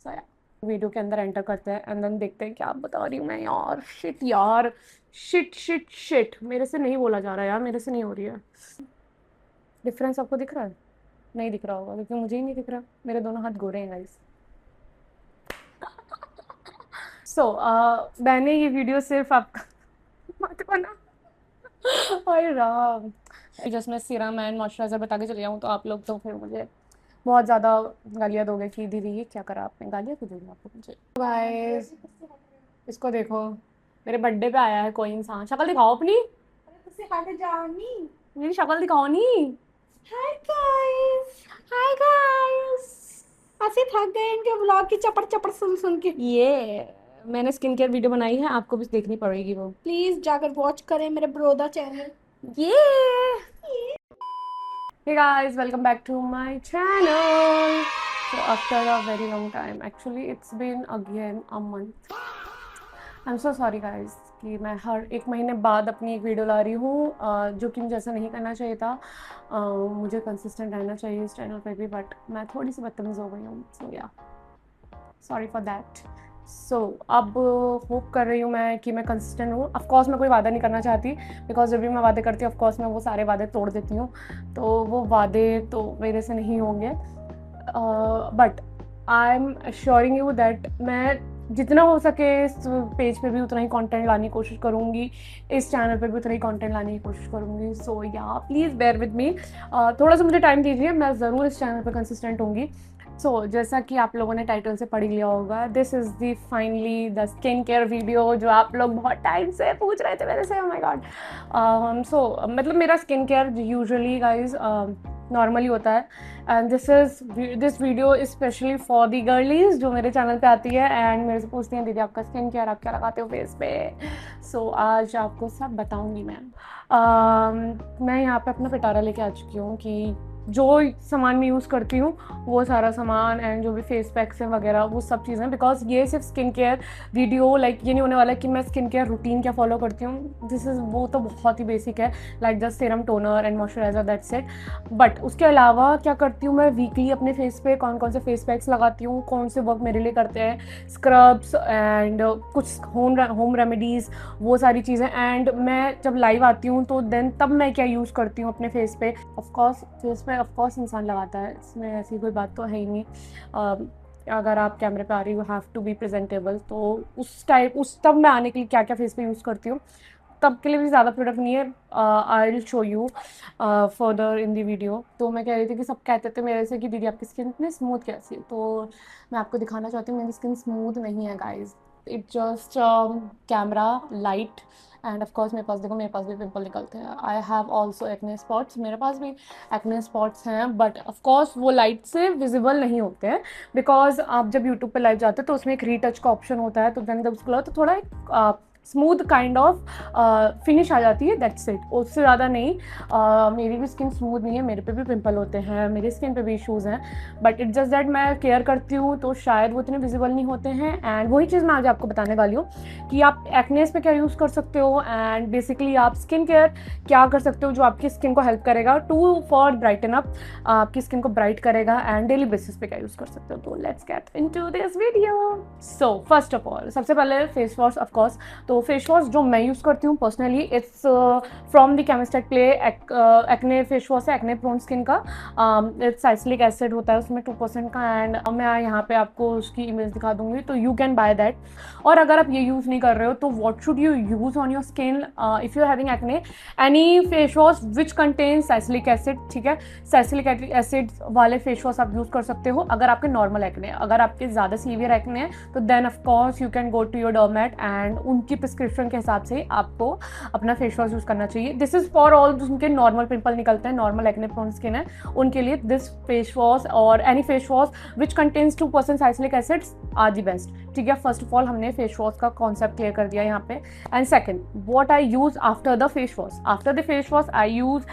सो या वीडियो के अंदर एंटर करते हैं एंड देन देखते हैं क्या बता रही हूँ मैं यार। शिट यार, शिट शिट शिट, मेरे से नहीं बोला जा रहा यार, मेरे से नहीं हो रही है। डिफरेंस आपको दिख रहा है? नहीं दिख रहा होगा क्योंकि मुझे ही नहीं दिख रहा, मेरे दोनों हाथ गोरे हैं गाइस। मैंने ये वीडियो सिर्फ आपका मत बना। अरे राम, जस्ट मैं सीरम एंड मॉइस्चराइजर बता के चली जाऊँ तो आप लोग तो फिर मुझे बहुत ज़्यादा गालियाँ दोगे कि दीदी ये क्या करा आपने, गालियाँ क्यों दोगे आपको मुझे। गाइस इसको देखो, मेरे बर्थडे पे आया है कोई इंसान। शक्ल दिखाओ अपनी, मेरी शक्ल दिखाओ नहीं। Hi guys. Hi guys. ऐसे थक गए इनके व्लॉग की चपड़ चपड़ सुन सुन के। ये मैंने स्किन केयर वीडियो बनाई है, आपको भी देखनी पड़ेगी वो। प्लीज जाकर वॉच करें मेरे ब्रोदा चैनल। ये Hey guys, welcome back to my channel. So after a very long time, actually it's been again a month. I'm so sorry guys कि मैं हर एक महीने बाद अपनी एक वीडियो ला रही हूँ, जो कि मुझे ऐसा नहीं करना चाहिए था। मुझे कंसिस्टेंट रहना चाहिए इस चैनल पे भी, बट मैं थोड़ी सी बदतमीज़ हो गई हूँ। सो या सॉरी फॉर दैट। अब होप कर रही हूँ मैं कि मैं कंसिस्टेंट हूँ। ऑफकोर्स मैं कोई वादा नहीं करना चाहती, बिकॉज जब भी मैं वादे करती हूँ ऑफकोर्स मैं वो सारे वादे तोड़ देती हूँ, तो वो वादे तो मेरे से नहीं होंगे। But I am assuring you that मैं जितना हो सके इस पेज पे भी उतना ही कंटेंट लाने की कोशिश करूँगी, इस चैनल पे भी उतना ही कंटेंट लाने की कोशिश करूँगी। सो या प्लीज़ बेयर विद मी, थोड़ा सा मुझे टाइम दीजिए, मैं ज़रूर इस चैनल पे कंसिस्टेंट होंगी। जैसा कि आप लोगों ने टाइटल से पढ़ ही लिया होगा, this is the finally the skin care video जो आप लोग बहुत टाइम से पूछ रहे थे मेरे से। Oh my god. मतलब मेरा skin care usually guys normally होता है, and this video is specially for the girlies जो मेरे चैनल पे आती है एंड मेरे से पूछती हैं दीदी आपका स्किन केयर आप क्या लगाते हो फेस पे। आज आपको सब बताऊंगी मैं यहाँ पे अपना पिटारा लेके आ चुकी हूँ कि जो सामान मैं यूज़ करती हूँ वो सारा सामान एंड जो भी फेस पैक्स है वगैरह वो सब चीज़ें, बिकॉज ये सिर्फ स्किन केयर वीडियो लाइक ये नहीं होने वाला कि मैं स्किन केयर रूटीन क्या फॉलो करती हूँ। दिस इज़ वो तो बहुत ही बेसिक है, like just serum toner and moisturiser that's it. But उसके अलावा क्या करती हूँ मैं, वीकली अपने फेस पे कौन कौन से फेस पैक्स लगाती हूँ, कौन से वर्क मेरे लिए करते हैं, स्क्रब्स एंड कुछ होम रेमेडीज़, वो सारी चीज़ें। एंड मैं जब लाइव आती हूँ तो देन तब मैं क्या यूज़ करती हूँ अपने फेस पे। ऑफकोर्स फेस पे ऑफकोर्स इंसान लगाता है, इसमें ऐसी कोई बात तो है ही नहीं। अगर आप कैमरे पे आ रही हो हैव टू बी प्रेजेंटेबल, तो उस तब मैं आने के लिए क्या क्या फेस पे यूज़ करती हूँ तब के लिए भी ज़्यादा प्रोडक्ट नहीं है। आई will show you further in the video. तो मैं कह रही थी कि सब कहते थे मेरे से कि दीदी आपकी स्किन इतनी स्मूथ कैसी है, तो मैं आपको दिखाना चाहती हूँ मेरी स्किन स्मूथ नहीं है guys. It just camera light and of course मेरे पास देखो, मेरे पास भी पिंपल निकलते हैं। I have also acne spots, मेरे पास भी एक्ने स्पॉट्स हैं, बट ऑफकोर्स वो लाइट से विजिबल नहीं होते हैं, बिकॉज आप जब यूट्यूब पे लाइव जाते हो तो उसमें एक रीटच का ऑप्शन होता है, तो देन जब उसको तो थोड़ा एक स्मूथ काइंड ऑफ फिनिश आ जाती है, दैट्स इट, उससे ज़्यादा नहीं। मेरी भी स्किन स्मूथ नहीं है, मेरे पे भी पिंपल होते हैं, मेरी स्किन पे भी इश्यूज़ हैं, बट इट्स जस्ट दैट मैं केयर करती हूँ तो शायद वो इतने विजिबल नहीं होते हैं। एंड वही चीज़ मैं आज आपको बताने वाली हूँ कि आप एक्नेस पे क्या यूज़ कर सकते हो एंड बेसिकली आप स्किन केयर क्या कर सकते हो जो आपकी स्किन को हेल्प करेगा टू फॉर ब्राइटन अप, आपकी स्किन को ब्राइट करेगा, एंड डेली बेसिस पे क्या यूज़ कर सकते हो। तो let's get into this video. So first of all सबसे पहले फेस वॉश ऑफकोर्स। तो फेस वॉश जो मैं यूज़ करती हूँ personally it's from the chemist at play acne face wash है, एक्ने प्रोन स्किन का। इट्स साइसिलिक एसिड होता है उसमें 2% का, एंड मैं यहाँ पे आपको उसकी इमेज दिखा दूंगी, तो यू कैन बाय दैट। और अगर आप ये यूज़ नहीं कर रहे हो तो what should you use on your skin if you are having acne, any face wash which contain salicylic acid, ठीक है, साइसिलिक एसिड वाले फेस वॉश आप यूज़ कर सकते हो अगर आपके नॉर्मल एक्ने। अगर आपके ज़्यादा सीवियर एक्ने है तो then of course you can go to your derm and उनकी प्रिस्क्रिप्शन के हिसाब से आपको अपना फेस वॉश यूज़ करना चाहिए। दिस इज़ फॉर ऑल जिनके नॉर्मल पिंपल निकलते हैं, नॉर्मल एक्ने प्रोन स्किन है, उनके लिए दिस फेस वॉश और any face wash which contains 2% salicylic acids are the best. ठीक है, फर्स्ट ऑफ ऑल हमने फेस वॉश का कॉन्सेप्ट क्लियर कर दिया यहाँ पे। And second, what I use after the face wash, after the face wash I use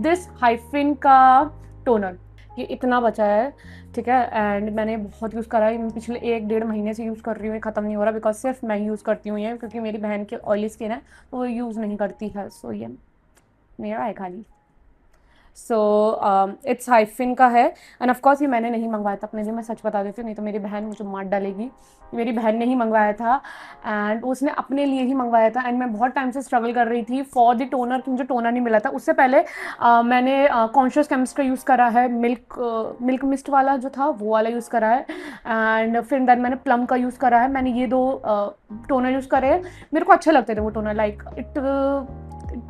this Hyphen का toner, ये इतना बचा है, ठीक है, एंड मैंने बहुत यूज़ करा है, पिछले 1-1.5 महीने से यूज़ कर रही हूँ, ये ख़त्म नहीं हो रहा, बिकॉज सिर्फ मैं यूज़ करती हूँ ये, क्योंकि मेरी बहन की ऑयली स्किन है तो वो यूज़ नहीं करती है, सो ये मेरा है खाली। सो इट्स हाइफिन का है एंड ऑफ कोर्स ये मैंने नहीं मंगवाया था अपने लिए, मैं सच बता देती हूँ, नहीं तो मेरी बहन मुझे मार डालेगी। मेरी बहन ने ही मंगवाया था एंड उसने अपने लिए ही मंगवाया था एंड मैं बहुत टाइम से स्ट्रगल कर रही थी फॉर द टोनर कि मुझे टोनर नहीं मिला था। उससे पहले मैंने कॉन्शियस केमिस्ट का यूज़ करा है, मिल्क मिस्ट वाला जो था वो वाला यूज़ करा है एंड फिर देन मैंने प्लम का यूज़ करा है। मैंने ये 2 टोनर यूज़ करे हैं, मेरे को अच्छे लगते थे वो toner. Like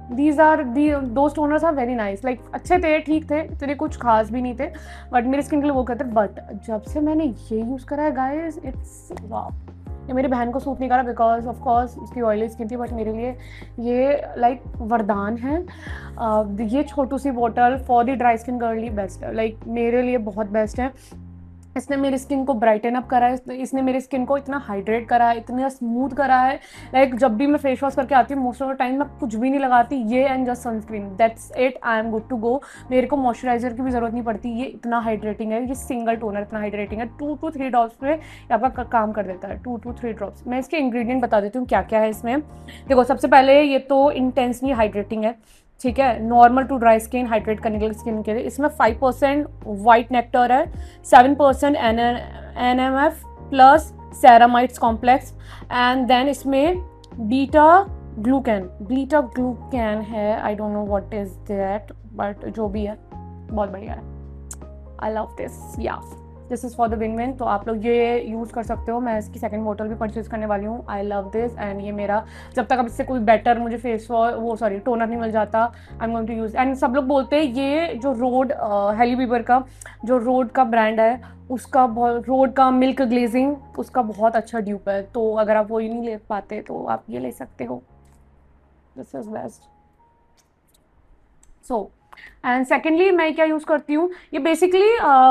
those toners are very nice, like अच्छे थे, ठीक थे, इतने कुछ खास भी नहीं थे बट मेरे स्किन के लिए वो कहते। बट जब से मैंने ये यूज़ करा है गाइस, इट्स वाव। ये मेरी बहन को सूट नहीं करा बिकॉज ऑफ कोर्स उसकी ऑयली स्किन थी, बट मेरे लिए ये लाइक वरदान है। ये छोटू सी bottle for the dry skin girly best है, लाइक मेरे लिए बहुत बेस्ट है। इसने मेरी स्किन को ब्राइटन अप करा है, इसने मेरी स्किन को इतना हाइड्रेट करा है, इतना स्मूथ करा है। लाइक जब भी मैं फेस वॉश करके आती हूँ मोस्ट ऑफ द टाइम मैं कुछ भी नहीं लगाती, ये and just sunscreen, that's it, I am good to go. मेरे को मॉइस्चराइजर की भी ज़रूरत नहीं पड़ती, ये इतना हाइड्रेटिंग है, ये सिंगल टोनर इतना हाइड्रेटिंग है। 2 to 3 ड्रॉप्स पे आपका काम कर देता है, 2 to 3 ड्रॉप्स। मैं इसके इंग्रेडिएंट बता देती हूँ क्या क्या है इसमें। देखो सबसे पहले ये तो इंटेंसली हाइड्रेटिंग है, ठीक है, normal to dry skin, hydrate करने के लिए स्किन के लिए। इसमें 5% वाइट नेक्टर है, 7% NMF plus ceramides complex and then इसमें बीटा ग्लूकैन है, I don't know what is that but जो भी है बहुत बढ़िया है। आई लव दिस, या this is for the win. तो आप लोग ये यूज़ कर सकते हो। मैं इसकी सेकंड बोतल भी परचेज़ करने वाली हूँ। आई लव दिस एंड ये मेरा जब तक अब इससे कोई बेटर मुझे फेस वॉश टोनर नहीं मिल जाता, I am going to use. And सब लोग बोलते हैं ये जो हेली बीबर का जो रोड का ब्रांड है उसका रोड का मिल्क ग्लेजिंग उसका बहुत अच्छा ड्यूप है, तो अगर आप वो ही नहीं ले पाते तो आप ये ले सकते हो, this is best. So and secondly मैं क्या यूज़ करती हूँ, ये बेसिकली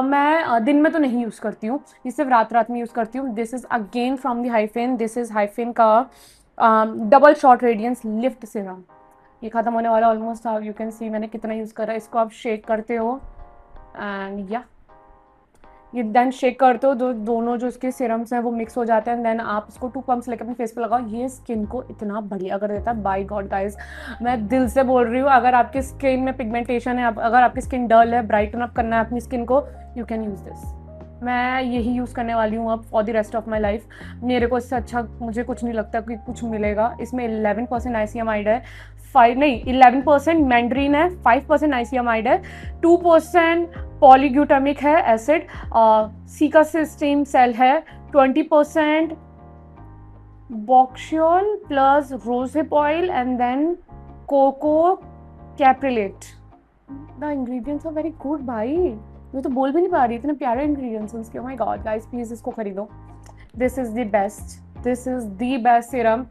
मैं दिन में तो नहीं यूज़ करती हूँ, ये सिर्फ रात में यूज़ करती हूँ। This is again from the Hyphen, this is Hyphen का double shot radiance lift serum. ये ख़त्म होने वाला ऑलमोस्ट, आप यू कैन सी मैंने कितना यूज़ करा है। इसको आप शेक करते हो एंड या ये देन शेक करते हो, दोनों जो इसके सीरम्स हैं वो मिक्स हो जाते हैं, देन आप इसको 2 पम्प्स लेकर अपने फेस पे लगाओ। ये स्किन को इतना बढ़िया कर देता है, बाय गॉड गाइस, मैं दिल से बोल रही हूँ। अगर आपकी स्किन में पिगमेंटेशन है, अगर आपकी स्किन डल है, ब्राइटन अप करना है अपनी स्किन को, यू कैन यूज़ दिस। मैं यही यूज़ करने वाली हूँ अब for the rest of my life. मेरे को इससे अच्छा मुझे कुछ नहीं लगता कि कुछ मिलेगा। इसमें 11% नाइसियामाइड है, 11% मैंड्रीन है, 5% नाइसियामाइड है, 2% पॉलीग्यूटामिक है एसिड, सीकासिस्टीन सेल है, 20% bakuchiol plus rosehip oil and then coco caprylate. The ingredients are very good भाई, मैं तो बोल भी नहीं पा रही, इतने प्यारे इंग्रेडिएंट्स हैं इसके। ओह माय गॉड गाइस, प्लीज इसको खरीदो, this is the best serum.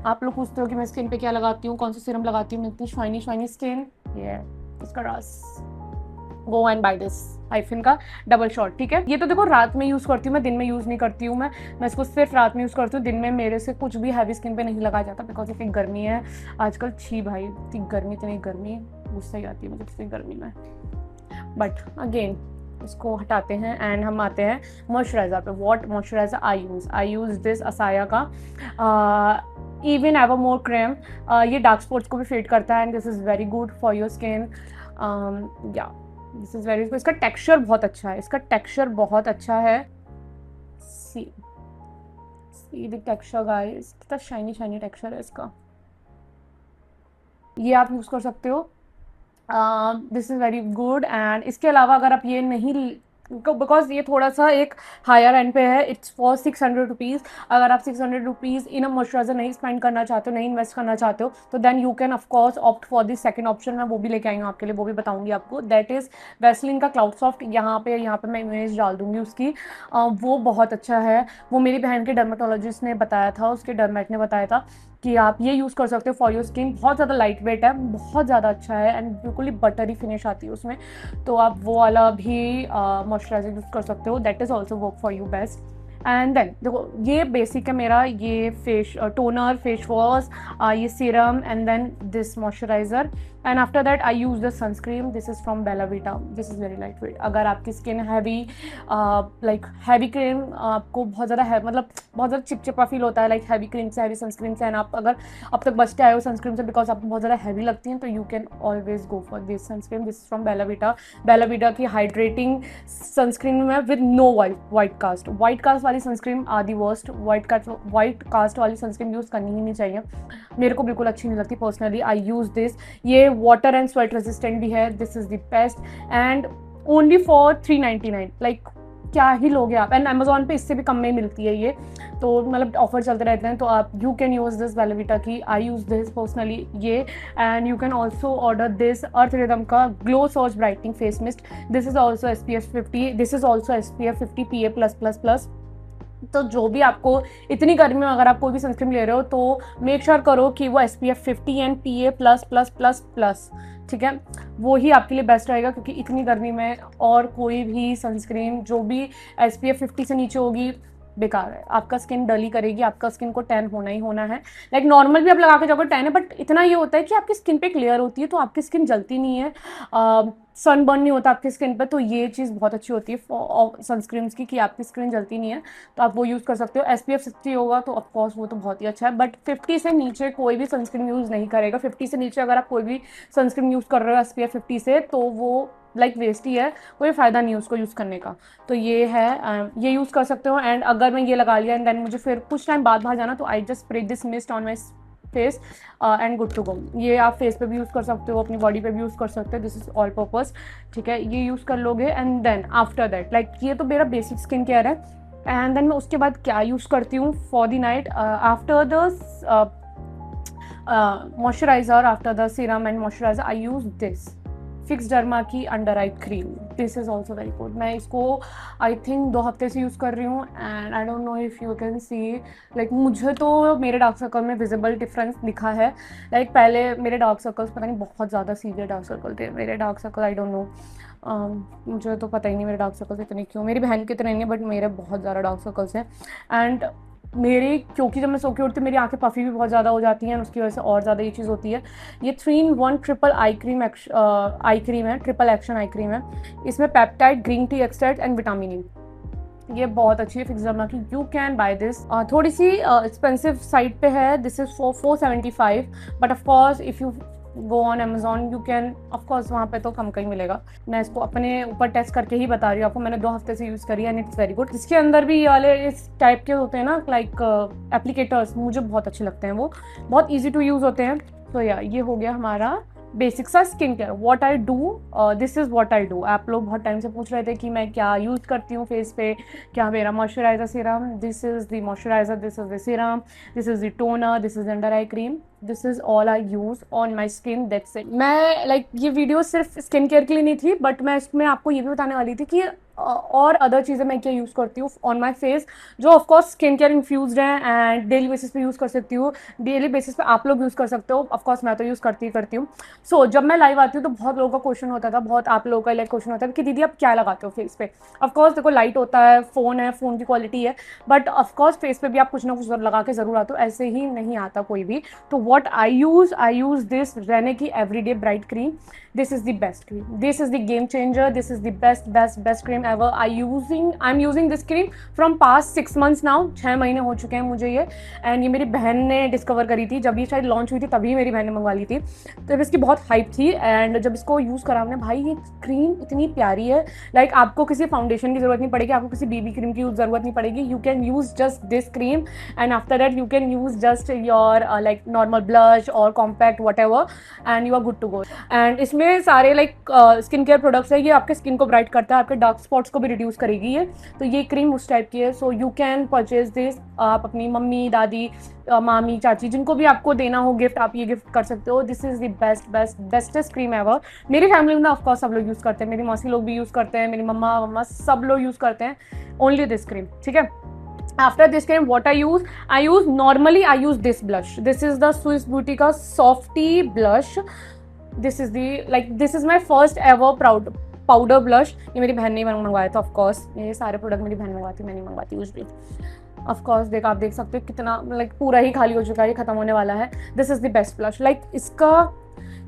आप लोग पूछते हो कि मैं स्किन पे क्या लगाती हूँ, कौन सा सीरम लगाती हूँ, इतनी शाइनी स्किन, ये इसका रस, go and buy this Hyphen का डबल शॉट, ठीक है। ये तो देखो रात में यूज़ करती हूँ मैं, दिन में यूज़ नहीं करती हूँ मैं इसको सिर्फ रात में यूज़ करती हूँ। दिन में मेरे से कुछ भी हैवी स्किन पे नहीं लगाया जाता बिकॉज इतनी गर्मी है आजकल। छी भाई, इतनी गर्मी गुस्सा ही आती है मुझे इतनी गर्मी में। बट अगेन इसको हटाते हैं एंड हम आते हैं मॉइस्चराइज़र पे। What moisturiser I use this Asaya का इवन एवरमोर क्रीम। ये डार्क स्पॉट्स को भी फेड करता है and this is very good for your skin. Yeah this is very good. इसका टेक्सचर बहुत अच्छा है, सी द टेक्सचर गाइस, कितना शाइनी टेक्सचर है इसका। ये आप यूज़ कर सकते हो, this is very good. And इसके अलावा अगर आप ये नहीं, बिकॉज ये थोड़ा सा एक हायर एंड पे है, इट्स फॉर 600 रुपीज़। अगर आप 600 रुपीज़ इन अ मॉइस्चराइजर नहीं स्पेंड करना चाहते हो, नहीं इन्वेस्ट करना चाहते हो, तो then you can of course opt for this second option. मैं वो भी लेके आई हूँ आपके लिए, वो भी बताऊंगी आपको। दैट इज़ वैसलीन का क्लाउड सॉफ्ट। यहाँ पे मैं इमेज डाल दूंगी उसकी। वो बहुत अच्छा है, वो मेरी बहन के डर्मेटोलॉजिस्ट ने बताया था, उसके डर्मेट ने बताया था कि आप ये यूज़ कर सकते हो फॉर योर स्किन। बहुत ज़्यादा लाइट वेट है, बहुत ज़्यादा अच्छा है एंड बिल्कुल ही बटरी फिनिश आती है उसमें, तो आप वो वाला भी मॉइस्चराइजर यूज़ कर सकते हो। That is also work for you best. And then देखो ये बेसिक है मेरा, ये फेस टोनर, फेस वॉश, ये serum and then this moisturizer and after that I use the sunscreen, this is from Bella Vita, this is very light weight. अगर आपकी skin heavy like heavy cream आपको बहुत ज़्यादा है, मतलब बहुत ज़्यादा चिपचिपा फील होता है लाइक हैवी क्रीम से, हैवी सनस्क्रीन से, एंड आप अगर अब तक बचते आए हो सनस्क्रीन से बिकॉज आपको बहुत ज़्यादा हैवी लगती हैं, तो you can always go for this sunscreen, this is from Bella Vita. Bella Vita की हाइड्रेटिंग सनस्क्रीन में विद नो वाइट कास्ट वाली sunscreen are the worst. White cast वाली सनस्क्रीन यूज़ करनी ही नहीं चाहिए, मेरे को बिल्कुल अच्छी नहीं लगती पर्सनली। आई यूज़ दिस, ये वाटर एंड स्वेट रेजिस्टेंट भी है, this is the best and only for 399, like क्या ही लोगे आप। एंड अमेजोन पे इससे भी कम में मिलती है ये, तो मतलब ऑफर चलते रहते हैं, तो आप you can use this Bella Vita की। आई यूज़ दिस पर्सनली ये, and you can also order this Earth Rhythm का glow search brightening face mist, this is also SPF 50, this is also SPF 50 PA+++। तो जो भी आपको इतनी गर्मी में अगर आप कोई भी सनस्क्रीन ले रहे हो तो मेक श्योर करो कि वो SPF 50 एंड PA++++, ठीक है, वो ही आपके लिए बेस्ट रहेगा, क्योंकि इतनी गर्मी में और कोई भी सनस्क्रीन जो भी SPF 50 से नीचे होगी बेकार है, आपका स्किन डली करेगी, आपका स्किन को टैन होना ही होना है। लाइक नॉर्मल भी आप लगा के जाओगे टैन है, बट इतना ये होता है कि आपकी स्किन पे एक लेयर होती है तो आपकी स्किन जलती नहीं है, सनबर्न नहीं होता आपकी स्किन पे, तो ये चीज़ बहुत अच्छी होती है सनस्क्रीन्स की कि आपकी स्किन जलती नहीं है, तो आप वो यूज़ कर सकते हो। SPF 60 होगा तो ऑफकोर्स वो तो बहुत ही अच्छा है, बट 50 से नीचे कोई भी सनस्क्रीन यूज़ नहीं करेगा। 50 से नीचे अगर आप कोई भी सनस्क्रीन यूज़ कर रहे हो SPF 50 से, तो वो लाइक वेस्ट ही है, कोई फ़ायदा नहीं है उसको यूज़ करने का। तो ये है, ये यूज़ कर सकते हो। एंड अगर मैं ये लगा लिया एंड देन मुझे फिर कुछ टाइम बाद बाहर जाना, तो I just spray this mist on my face and good to go. ये आप फेस पे भी यूज़ कर सकते हो, अपनी बॉडी पे भी यूज़ कर सकते हो, दिस इज़ ऑल पर्पस, ठीक है। ये यूज़ कर लोगे and then after that like ये तो मेरा बेसिक स्किन केयर है। एंड देन मैं उसके बाद क्या यूज़ करती हूँ for the night, after the moisturiser, after the serum and moisturiser, I use this Fixderma की under eye cream, this is also very good. मैं इसको आई थिंक 2 हफ्ते से यूज़ कर रही हूँ and I don't know if you can see, like मुझे तो मेरे डार्क सर्कल में विजिबल डिफरेंस दिखा है। लाइक पहले मेरे डार्क सर्कल्स पता नहीं बहुत ज़्यादा सीवियर डार्क सर्कल थे मेरे dark circle, I don't no, मुझे तो पता ही नहीं मेरे डार्क सर्कल्स इतने क्यों, मेरी बहन के इतने नहीं है बट मेरे बहुत ज़्यादा डार्क सर्कल्स हैं। एंड मेरी क्योंकि जब मैं सो के उठती हूँ मेरी आंखें पफी भी बहुत ज़्यादा हो जाती हैं, उसकी वजह से और ज़्यादा ये चीज़ होती है। ये 3-in-1 ट्रिपल आई क्रीम है, ट्रिपल एक्शन आई क्रीम है। इसमें peptide, green tea extract and vitamin E, ये बहुत अच्छी है फिक्स डर्मा की, यू कैन बाय दिस। थोड़ी सी एक्सपेंसिव साइड पे है, this is for 475, but of course if you go on Amazon you can, of course वहाँ पे तो कम का ही मिलेगा। मैं इसको अपने ऊपर टेस्ट करके ही बता रही हूँ आपको, मैंने 2 हफ्ते से यूज़ करी है एंड इट्स वेरी गुड। इसके अंदर भी ये वाले इस टाइप के होते हैं ना लाइक एप्लीकेटर्स, मुझे बहुत अच्छे लगते हैं, वो बहुत ईजी टू यूज़ होते हैं। तो या ये हो गया हमारा बेसिक सा skin care. What I do, this is what I do. आप लोग बहुत टाइम से पूछ रहे थे कि मैं क्या यूज़ करती हूँ फेस पे, क्या मेरा moisturiser serum, this is the moisturiser, this is the serum, this is the toner, this is under eye cream, this is all I use on my skin, that's it. मैं like ये video सिर्फ skin care के लिए नहीं थी, but मैं इसमें आपको ये भी बताने वाली थी कि और अदर चीज़ें मैं क्या यूज़ करती हूँ ऑन माई फेस, जो ऑफकोर्स स्किन केयर इन्फ्यूज्ड है एंड डेली बेसिस पे यूज़ कर सकती हूँ, डेली बेसिस पे आप लोग यूज़ कर सकते हो, ऑफकोर्स मैं तो यूज़ करती हूँ। सो जब मैं लाइव आती हूँ तो बहुत लोगों का क्वेश्चन होता था, बहुत आप लोगों का लाइक क्वेश्चन होता था कि दीदी आप क्या लगाते हो फेस पे। ऑफकोर्स देखो लाइट होता है, फ़ोन की क्वालिटी है, बट ऑफकोर्स फेस पे भी आप कुछ ना कुछ लगा के ज़रूर आते हो, ऐसे ही नहीं आता कोई भी। तो what I use this Renee की everyday bright cream, this is the best cream, this is the game changer, this is the best cream ever. I'm using this cream from past 6 months now, 6 महीने हो चुके हैं मुझे ये, and ये मेरी बहन ने डिस्कवर करी थी, जब ये शायद लॉन्च हुई थी तभी मेरी बहन ने मंगवा ली थी, तो इसकी बहुत हाइप थी। एंड जब इसको यूज़ करा हमने, भाई ये क्रीम इतनी प्यारी है, लाइक आपको किसी फाउंडेशन की ज़रूरत नहीं पड़ेगी, आपको किसी BB क्रीम की ज़रूरत नहीं पड़ेगी, you can use just this cream and after that you can use just your like normal blush और compact whatever and you are good to go. And इसमें सारे लाइक स्किन केयर प्रोडक्ट्स है, ये आपके skin को bright करता है, आपके डार्क स्पॉट्स को भी रिड्यूस करेगी ये, तो ये क्रीम उस टाइप की है। So you can purchase this, आप अपनी मम्मी, दादी, मामी, चाची, जिनको भी आपको देना हो गिफ्ट, आप ये गिफ्ट कर सकते हो। This is the bestest cream ever. मेरी फैमिली में ऑफकोर्स सब लोग यूज़ करते हैं, मेरी मौसी लोग भी यूज़ करते हैं, मेरी मम्मा सब लोग यूज़ करते हैं ओनली दिस क्रीम, ठीक है। After this cream, what I use normally I use this blush. This is the Swiss Beauty का Softy blush. This is my first ever powder blush. ये मेरी बहन ने मंगवाया था, of course. ये सारे प्रोडक्ट मेरी बहन मंगवाती, मैं नहीं मंगवाती यूजली। ऑफ कोर्स आप देख सकते हो कितना लाइक पूरा ही खाली हो चुका है, ये खत्म होने वाला है। This is the best blush, like इसका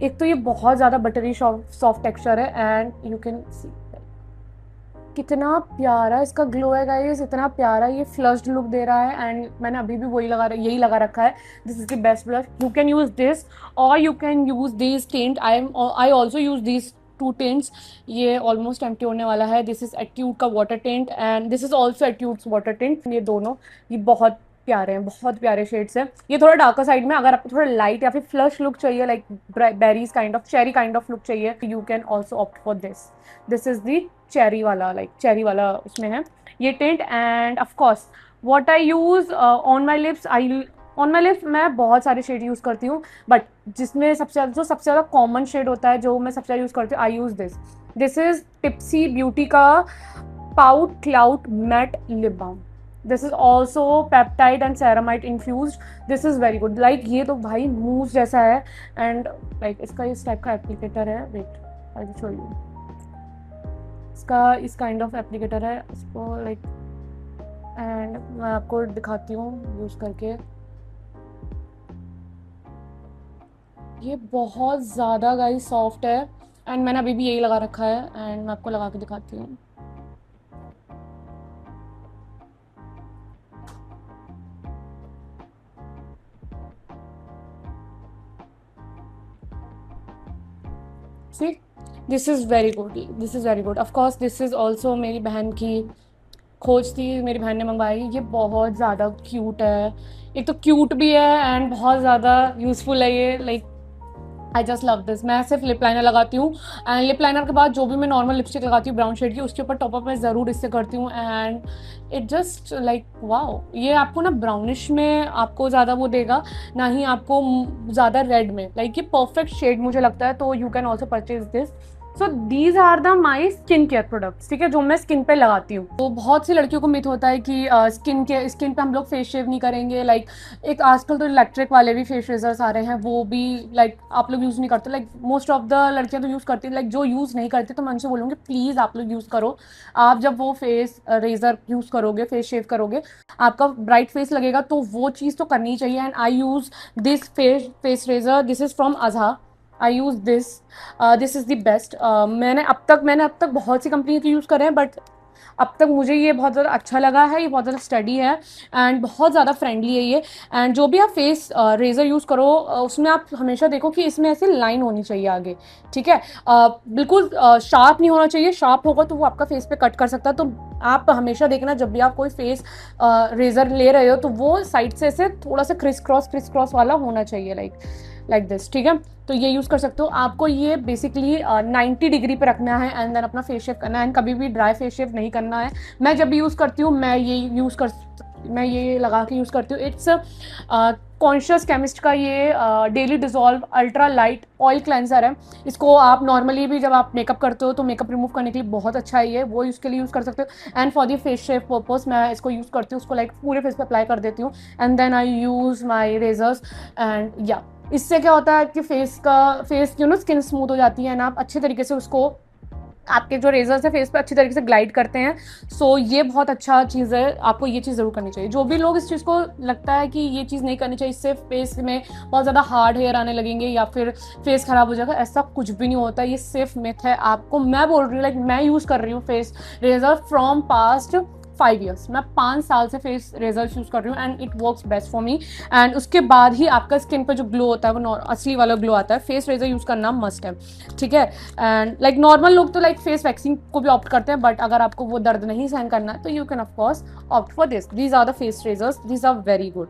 एक तो ये बहुत ज़्यादा बटरी सॉफ्ट टेक्सचर है एंड यू कैन सी कितना प्यारा इसका ग्लो है गाइस, इतना प्यारा ये फ्लश्ड लुक दे रहा है एंड मैंने अभी भी यही लगा रखा है. This is the best blush. You can use this और you can use this tint. I also use this two tints. ये ऑलमोस्ट एम्प्टी होने वाला है. दिस इज एट्यूड का water tint and this is also Etude's water tint. ये दोनों ये बहुत प्यारे हैं, बहुत प्यारे शेड्स हैं. ये थोड़ा डार्कर साइड में, अगर आपको थोड़ा लाइट या फिर फ्लश लुक चाहिए like berries kind of cherry kind of look चाहिए, you can also opt for this. This is the cherry वाला, लाइक चेरी वाला उसमें है ये tint. And of course what I use on my lips, मैं बहुत सारे शेड यूज़ करती हूँ बट जिसमें सबसे ज़्यादा कॉमन शेड होता है जो मैं सबसे ज़्यादा यूज़ करती हूँ, I use this is Tipsy Beauty का pout cloud matte lip balm. This is also peptide and ceramide infuse. This is very good. Like ये तो भाई मूव जैसा है एंड लाइक इसका इस टाइप का एप्लीकेटर है. Wait I will show you. इसका इस काइंड ऑफ एप्लीकेटर है इसको लाइक, एंड मैं आपको दिखाती हूँ यूज़ करके. ये बहुत ज़्यादा गाइस सॉफ्ट है एंड मैंने अभी भी यही लगा रखा है एंड मैं आपको लगा के दिखाती हूँ. See this is very good. This is very good. Of course this is also मेरी बहन की खोज थी, मेरी बहन ने मंगवाई. ये बहुत ज़्यादा क्यूट है. एक तो क्यूट भी है एंड बहुत ज़्यादा यूज़फुल है ये. Like I just love this. मैं सिर्फ लिप लाइनर लगाती हूँ एंड लिप लाइनर के बाद जो भी मैं नॉर्मल लिपस्टिक लगाती हूँ ब्राउन शेड की, उसके ऊपर टॉपअप मैं ज़रूर इससे करती हूँ and it just like wow. ये आपको ना ब्राउनिश में आपको ज़्यादा वो देगा, ना ही आपको ज़्यादा रेड में. लाइक ये परफेक्ट शेड मुझे लगता है. तो you can also purchase this. So these are the my skin care products. ठीक है, जो मैं स्किन पे लगाती हूँ. तो बहुत सी लड़कियों को मिथ होता है कि स्किन पे हम लोग फेस शेव नहीं करेंगे. लाइक एक आजकल तो इलेक्ट्रिक वाले भी फेस रेजर्स आ रहे हैं, वो भी लाइक आप लोग यूज़ नहीं करते. लाइक मोस्ट ऑफ द लड़कियां तो यूज़ करती हैं. लाइक जो यूज़ नहीं करती तो मैं उनसे बोलूँगी प्लीज़ आप लोग यूज़ करो. आप जब वो फेस रेजर यूज़ करोगे, फेस शेव करोगे, आपका ब्राइट फेस लगेगा, तो वो चीज़ तो करनी चाहिए. And I use this face razor. This is from अजहा. I use this is the best. मैंने अब तक बहुत सी कंपनी के यूज़ करे हैं बट अब तक मुझे ये बहुत ज़्यादा अच्छा लगा है. ये बहुत ज़्यादा स्टडी है एंड बहुत ज़्यादा फ्रेंडली है ये. एंड जो भी आप फेस रेज़र यूज़ करो उसमें आप हमेशा देखो कि इसमें ऐसे लाइन होनी चाहिए आगे. ठीक है, बिल्कुल शार्प नहीं होना चाहिए. शार्प होगा तो वो आपका फेस पे कट कर सकता है. तो आप हमेशा देखना जब भी आप कोई फेस रेज़र ले रहे हो तो वो साइड से ऐसे थोड़ा सा क्रिस क्रॉस वाला होना चाहिए लाइक दिस. ठीक है, तो ये यूज़ कर सकते हो. आपको ये बेसिकली 90 डिग्री पे रखना है एंड देन अपना फेस शेव करना है एंड कभी भी ड्राई फेस शेव नहीं करना है. मैं जब भी यूज़ करती हूँ मैं ये लगा के यूज़ करती हूँ. इट्स कॉन्शियस केमिस्ट का ये daily dissolve ultra light oil cleanser है. इसको आप नॉर्मली भी जब आप मेकअप करते हो तो मेकअप रिमूव करने के लिए बहुत अच्छा है ये, वो उसके लिए यूज़ कर सकते हो. And for the face shave purpose मैं इसको यूज़ करती हूँ. उसको लाइक पूरे फेस पे अप्लाई कर देती हूँ and then I use my razors. And या इससे क्या होता है कि फेस स्किन स्मूथ हो जाती है एंड आप अच्छे तरीके से उसको आपके जो रेजर से फेस पे अच्छी तरीके से ग्लाइड करते हैं. सो ये बहुत अच्छा चीज़ है. आपको ये चीज़ ज़रूर करनी चाहिए. जो भी लोग इस चीज़ को लगता है कि ये चीज़ नहीं करनी चाहिए, इससे फेस में बहुत ज़्यादा हार्ड हेयर आने लगेंगे या फिर फेस ख़राब हो जाएगा, ऐसा कुछ भी नहीं होता. ये सिर्फ मिथ है. आपको मैं बोल रही हूँ, लाइक मैं यूज़ कर रही हूँ face razor from past 5 years. मैं 5 साल से फेस रेजर यूज़ कर रही हूँ and it works best for me. And उसके बाद ही आपका स्किन पे जो ग्लो होता है वो असली वाला ग्लो आता है. फेस रेजर यूज़ करना मस्ट है. ठीक है, एंड लाइक नॉर्मल लोग तो लाइक फेस वैक्सिंग को भी ऑप्ट करते हैं बट अगर आपको वो दर्द नहीं सहन करना है तो you can of course opt for this. These are the face razors. These are very good.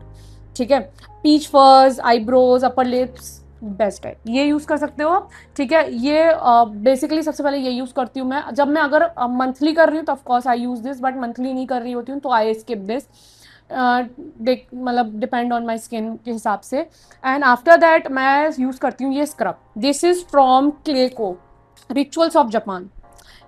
ठीक है, पीच फर्स, आईब्रोज, अपर लिप्स बेस्ट है, ये यूज़ कर सकते हो आप. ठीक है, ये बेसिकली सबसे पहले ये यूज़ करती हूँ मैं. जब मैं अगर मंथली कर रही हूँ तो of course I use this, but monthly नहीं कर रही होती हूँ तो आई स्किप दिस. देख मतलब डिपेंड ऑन माई स्किन के हिसाब से. एंड आफ्टर दैट मैं यूज़ करती हूँ ये scrub. This is from Clayco, rituals of Japan.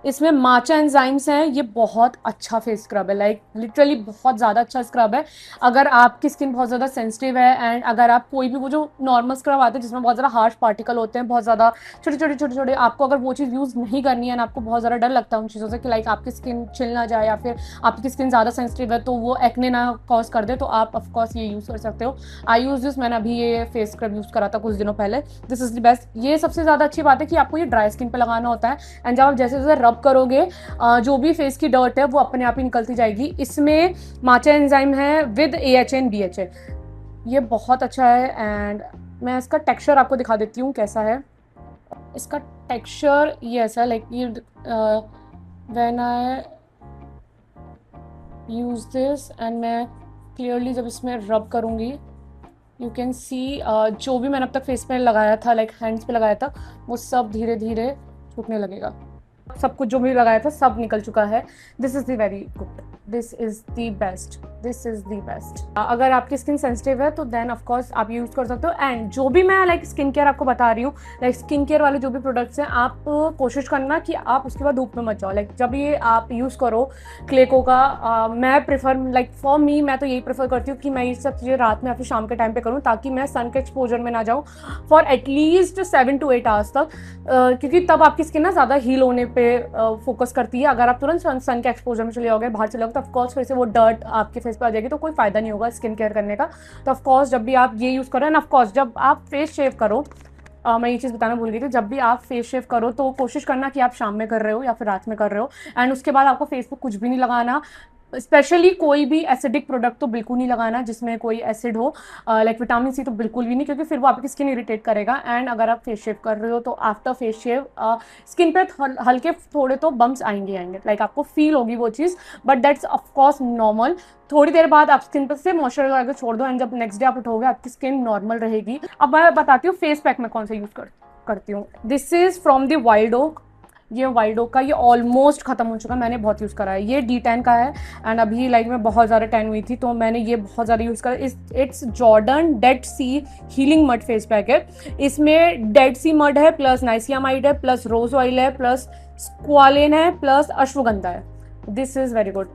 इसमें माचा एंजाइम्स हैं, ये बहुत अच्छा फेस स्क्रब है, लाइक लिटरली बहुत ज़्यादा अच्छा स्क्रब है। अगर आपकी स्किन बहुत ज़्यादा सेंसिटिव है एंड अगर आप कोई भी वो जो नॉर्मल स्क्रब आते हैं जिसमें बहुत ज़्यादा हार्श पार्टिकल होते हैं, बहुत ज़्यादा छोटे छोटे, आपको अगर वो चीज़ यूज़ नहीं करनी है ना, आपको बहुत ज़्यादा डर लगता है उन चीज़ों से कि लाइक आपकी स्किन छिल ना जाए या फिर आपकी स्किन ज़्यादा सेंसिटिव है तो वो एक्ने ना कॉज कर दे, तो आप ऑफकोर्स ये यूज़ कर सकते हो। आई यूज़ दिस, मैंने अभी ये फेस स्क्रब यूज़ करा था कुछ दिनों पहले। This is the best. ये सबसे ज़्यादा अच्छी बात है कि आपको ये ड्राई स्किन पे लगाना होता है एंड जब आप जैसे जैसे रब करोगे जो भी फेस की डर्ट है वो अपने आप ही निकलती जाएगी। इसमें माचा एंजाइम है विद AHA एंड BHA, ये बहुत अच्छा है। एंड मैं इसका टेक्सचर आपको दिखा देती हूँ कैसा है। इसका टेक्सचर ये ऐसा लाइक ये when I use this and मैं क्लियरली जब इसमें रब करूँगी यू कैन सी जो भी मैंने अब तक फेस पे लगाया था लाइक हैंड्स पे लगाया था वो सब धीरे धीरे छूटने लगेगा। सब कुछ जो भी लगाया था सब निकल चुका है। This is the very good, this is the best, this is the best. अगर आपकी स्किन सेंसिटिव है तो देन ऑफकोर्स आप यूज़ कर सकते हो। एंड जो भी मैं लाइक स्किन केयर आपको बता रही हूँ, लाइक स्किन केयर वाले जो भी प्रोडक्ट्स हैं आप कोशिश करना कि आप उसके बाद धूप में मत जाओ। लाइक जब ये आप यूज़ करो क्लेको का मैं प्रेफर लाइक फॉर मी मैं तो यही प्रेफर करती हूँ कि मैं ये सब चीज़ें रात में या फिर शाम के टाइम पे करूँ ताकि मैं सन के एक्सपोजर में ना जाऊँ फॉर एटलीस्ट 7 to 8 आवर्स तक, क्योंकि तब आपकी स्किन ना ज़्यादा हील होने पे फोकस करती है। अगर आप तुरंत सन के एक्सपोजर में चले जाओगे, बाहर चले जाओगे, तो ऑफकोर्स फिर से वो डर्ट आपके फेस पे आ जाएगी, तो कोई फायदा नहीं होगा स्किन केयर करने का। तो ऑफकोर्स जब भी आप ये यूज़ करो एंड ऑफकोर्स जब आप फेस शेव करो, मैं ये चीज़ बताना भूल गई थी, जब भी आप फेस शेव करो तो कोशिश करना कि आप शाम में कर रहे हो या फिर रात में कर रहे हो। एंड उसके बाद आपको फेस पे कुछ भी नहीं लगाना, स्पेशली कोई भी एसिडिक प्रोडक्ट तो बिल्कुल नहीं लगाना जिसमें कोई एसिड हो, लाइक विटामिन सी तो बिल्कुल भी नहीं, क्योंकि फिर वो आपकी स्किन इरिटेट करेगा। एंड अगर आप फेस शेव कर रहे हो तो आफ्टर फेस शेव स्किन पे हल्के थोड़े तो बम्स आएंगे लाइक आपको फील होगी वो चीज़, बट दैट्स ऑफकोर्स नॉर्मल। थोड़ी देर बाद आप स्किन पर से मॉइस्चराइजर लगा के छोड़ दो एंड जब नेक्स्ट डे आप उठोगे आपकी स्किन नॉर्मल रहेगी। अब मैं बताती हूँ फेस पैक में कौन सा यूज़ करती हूँ। This is from the wild oak, ये वाइल्ड ओक का, ये ऑलमोस्ट खत्म हो चुका है, मैंने बहुत यूज़ करा है। ये D10 का है एंड अभी लाइक मैं बहुत ज़्यादा टैन हुई थी तो मैंने ये बहुत ज़्यादा यूज़ करा। It's Jordan dead sea healing mud face pack है। इसमें डेड सी मड है प्लस नाइसियामाइड है प्लस रोज ऑयल है प्लस स्क्वालिन है प्लस अश्वगंधा है। This is very good,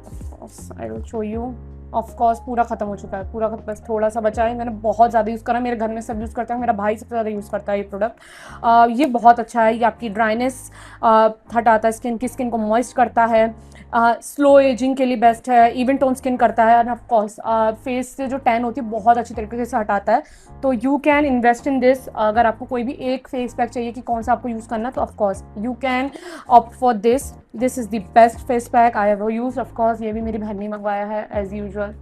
I will show you. Of course पूरा खत्म हो चुका है, पूरा बस थोड़ा सा बचा है। मैंने बहुत ज़्यादा यूज़ करा, मेरे घर में सब यूज़ करते हैं, मेरा भाई सबसे ज़्यादा यूज़ करता है ये प्रोडक्ट। ये बहुत अच्छा है, ये आपकी ड्राइनेस हटाता है, स्किन को मॉइस्ट करता है, स्लो एजिंग के लिए बेस्ट है, इवन टोन स्किन करता है एंड ऑफकोर्स फेस से जो टैन होती है बहुत अच्छी तरीके से हटाता है। तो you can invest in this. अगर आपको कोई भी एक फेस पैक चाहिए कि कौन सा आपको यूज़ करना, तो of course you can opt for this. This is the best face pack I have used. Of course ये भी मेरी बहन ने मंगवाया है as usual,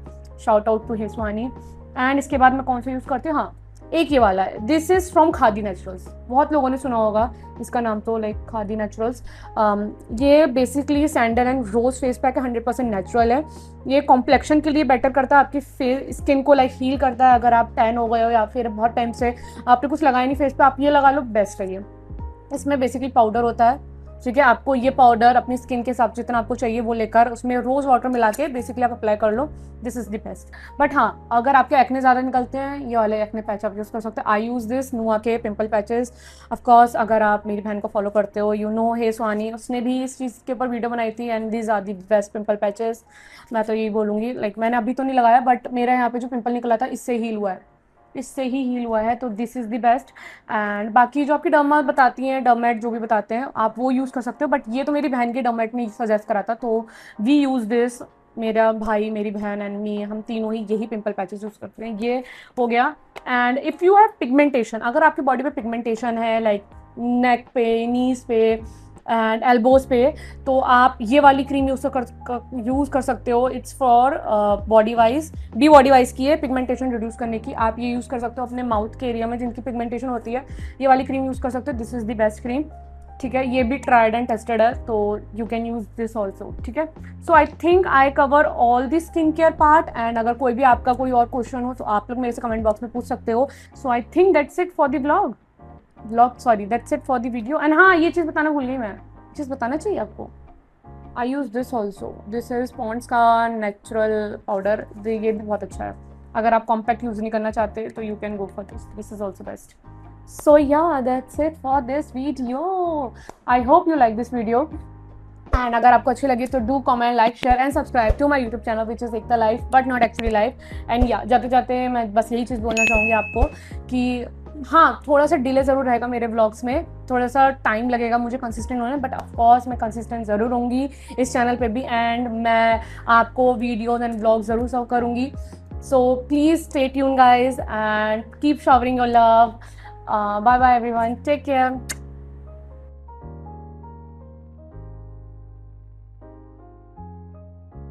shout out to Hiswani. And इसके बाद मैं कौन सा यूज़ करती हूँ, हाँ एक ये वाला है, this is from Khadi Naturals. बहुत लोगों ने सुना होगा इसका नाम तो, लाइक खादी नेचुरल्स। ये basically sandal and rose face pack है, 100% नेचुरल है। ये कॉम्प्लेक्शन के लिए बेटर करता है, आपकी स्किन को लाइक हील करता है। अगर आप टैन हो गए हो या फिर बहुत टाइम से आपने कुछ लगाया नहीं फेस पे, आप ये लगा लो, बेस्ट है ये। इसमें बेसिकली पाउडर होता है, ठीक है। आपको ये पाउडर अपनी स्किन के हिसाब से जितना आपको चाहिए वो लेकर उसमें रोज़ वाटर मिला के बेसिकली आप अप्लाई कर लो। This is the best. But हाँ, अगर आपके एक्ने ज़्यादा निकलते हैं, ये वाले एक्ने पैच आप यूज़ कर सकते हैं। आई यूज़ दिस नुआ के पिंपल पैचेस। ऑफकोर्स अगर आप मेरी बहन को फॉलो करते हो, यू नो हे स्वानी, उसने भी इस चीज़ के ऊपर वीडियो बनाई थी and these are the best pimple patches. मैं तो यही बोलूँगी, लाइक मैंने अभी तो नहीं लगाया बट मेरा यहाँ पे जो पिंपल निकला था इससे हील हुआ है, इससे ही हील हुआ है। तो this is the best. And बाकी जो आपकी डर्मा बताती हैं, डर्मेट जो भी बताते हैं आप वो यूज़ कर सकते हो, बट ये तो मेरी बहन के डर्मेट ने सजेस्ट करा था तो वी यूज़ दिस। मेरा भाई, मेरी बहन एंड मी, हम तीनों ही यही पिंपल पैचेस यूज़ करते हैं। ये हो गया। And if you have pigmentation, अगर आपकी बॉडी पे पिगमेंटेशन है लाइक नेक पे, नीज पे एंड एल्बोज पे, तो आप ये वाली क्रीम यूज़ कर सकते हो। It's for body wise, body wise की है, पिगमेंटेशन रिड्यूस करने की। आप ये यूज़ कर सकते हो अपने माउथ के एरिया में जिनकी पिगमेंटेशन होती है, ये वाली क्रीम यूज़ कर सकते हो। This is the best cream, ठीक है। ये भी ट्राइड एंड टेस्टेड है तो you can use this also, ठीक है। So I think I cover all the skin care part. And अगर कोई भी आपका कोई और क्वेश्चन हो तो आप लोग मेरे से कमेंट बॉक्स में पूछ सकते हो। So I think that's it for the sorry that's it for the video. And हाँ, ये चीज़ बताना भूल गई मैं, चीज़ बताना चाहिए आपको, I use this also. This is Pond's का नेचुरल पाउडर, ये भी बहुत अच्छा है। अगर आप कॉम्पैक्ट यूज़ नहीं करना चाहते तो you can go for this is also best. So yeah, that's it for this video. I hope you like this video. And अगर आपको अच्छी लगी तो do comment, like, share and subscribe to my YouTube channel which is Ekta life but not actually life. And या जाते जाते मैं बस यही चीज़ बोलना चाहूँगी आपको कि हाँ, थोड़ा सा डिले ज़रूर रहेगा मेरे व्लॉग्स में, थोड़ा सा टाइम लगेगा मुझे कंसिस्टेंट होने, बट ऑफकोर्स मैं कंसिस्टेंट ज़रूर होंगी इस चैनल पे भी, एंड मैं आपको वीडियोज़ एंड व्लॉग्स ज़रूर सर्व करूँगी। So please stay tune guys and keep showering your love. Bye bye everyone, take care.